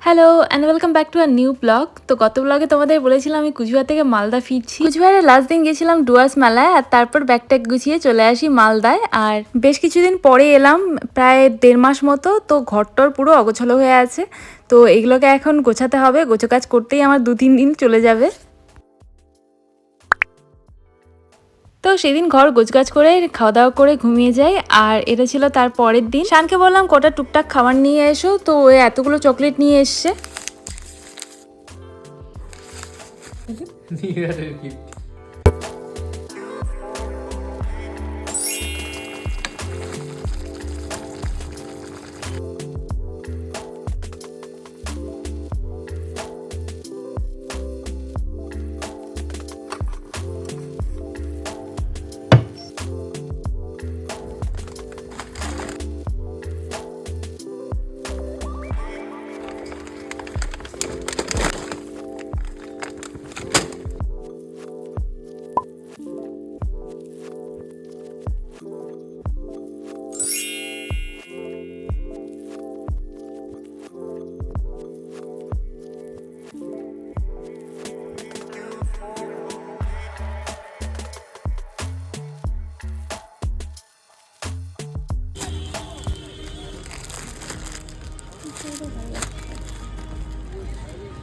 Hello and welcome back to a new blog. তো গত ব্লগে তোমাদের বলেছিলাম আমি কুচবিহার থেকে মালদা ফিরছি। কুচবিহারের লাস্ট দিন গেছিলাম ডুয়ার্স মেলায়, আর তারপর ব্যাগট্যাগ গুছিয়ে চলে আসি মালদায়। আর বেশ কিছুদিন পরে এলাম, প্রায় 1.5 মাস মতো। তো ঘরটর পুরো অগোছালো হয়ে আছে, তো এগুলোকে এখন গোছাতে হবে। গোছাকাজ করতেই আমার 2-3 দিন চলে যাবে। তো সেদিন ঘর গোছগাছ করে খাওয়া দাওয়া করে ঘুমিয়ে যাই। আর এটা ছিল তার পরের দিন। শানকে বললাম কটা টুকটাক খাবার নিয়ে এসো, তো ও এতগুলো চকলেট নিয়ে এসছে।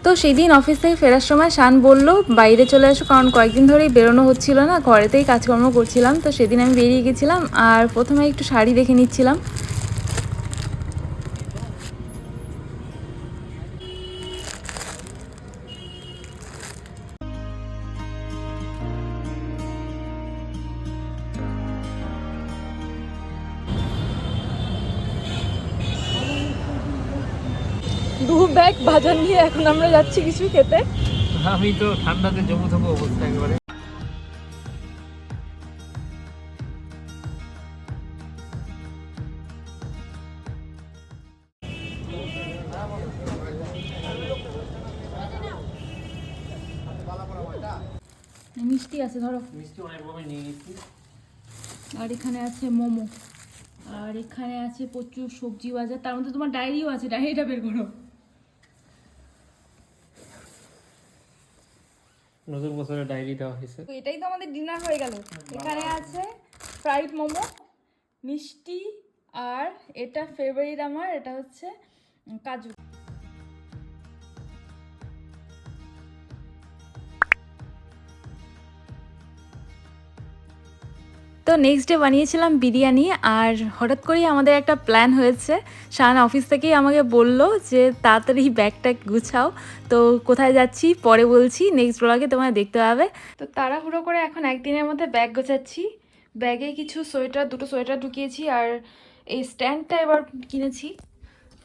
তো সেই দিন অফিস থেকে ফেরার সময় শান বলল বাইরে চলে আসো, কারণ কয়েকদিন ধরেই বেরোনো হচ্ছিল না, ঘরেতেই কাজকর্ম করছিলাম। তো সেদিন আমি বেরিয়ে গেছিলাম, আর প্রথমে একটু শাড়ি দেখে নিচ্ছিলাম। দু ব্যাগ বাজার নিয়ে এখন আমরা যাচ্ছি কিছু খেতে। আমি তো ঠান্ডাতে জমু থাকবো অবস্থা একেবারে। মিষ্টি আছে ধরো, মিষ্টি অনেক রকমের নিয়ে গেছি। আর এখানে আছে মোমো, আর এখানে আছে প্রচুর সবজি বাজার। তার মধ্যে তোমার ডায়েরিও আছে, ডায়েরিটা বের করো। নতুন বছরের ডায়েরি দেওয়া হয়েছে। তো এটাই তো আমাদের ডিনার হয়ে গেল। এখানে আছে ফ্রাইড মোমো, মিষ্টি, আর এটা ফেভারিট আমার, এটা হচ্ছে কাজু। তো নেক্সট ডে বানিয়েছিলাম বিরিয়ানি। আর হঠাৎ করেই আমাদের একটা প্ল্যান হয়েছে। শান অফিস থেকেই আমাকে বলল যে তাড়াতাড়ি ব্যাগটা গুছাও। তো কোথায় যাচ্ছি পরে বলছি, নেক্সট ব্লগে তোমায় দেখতে হবে। তো তাড়াহুড়ো করে এখন একদিনের মধ্যে ব্যাগ গোছাচ্ছি। ব্যাগে কিছু সোয়েটার, দুটো সোয়েটার ঢুকিয়েছি, আর এই স্ট্যান্ডটা এবার কিনেছি।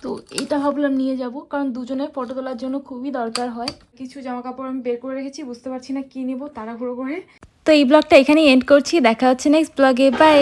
তো এটা ভাবলাম নিয়ে যাব, কারণ দুজনে ফটো তোলার জন্য খুবই দরকার হয়। কিছু জামা কাপড় আমি বের করে রেখেছি, বুঝতে পারছি না কী নেবো তাড়াহুড়ো করে। তো এই ব্লগটা এখানেই এন্ড করছি, দেখা হচ্ছে নেক্সট ব্লগে, বাই।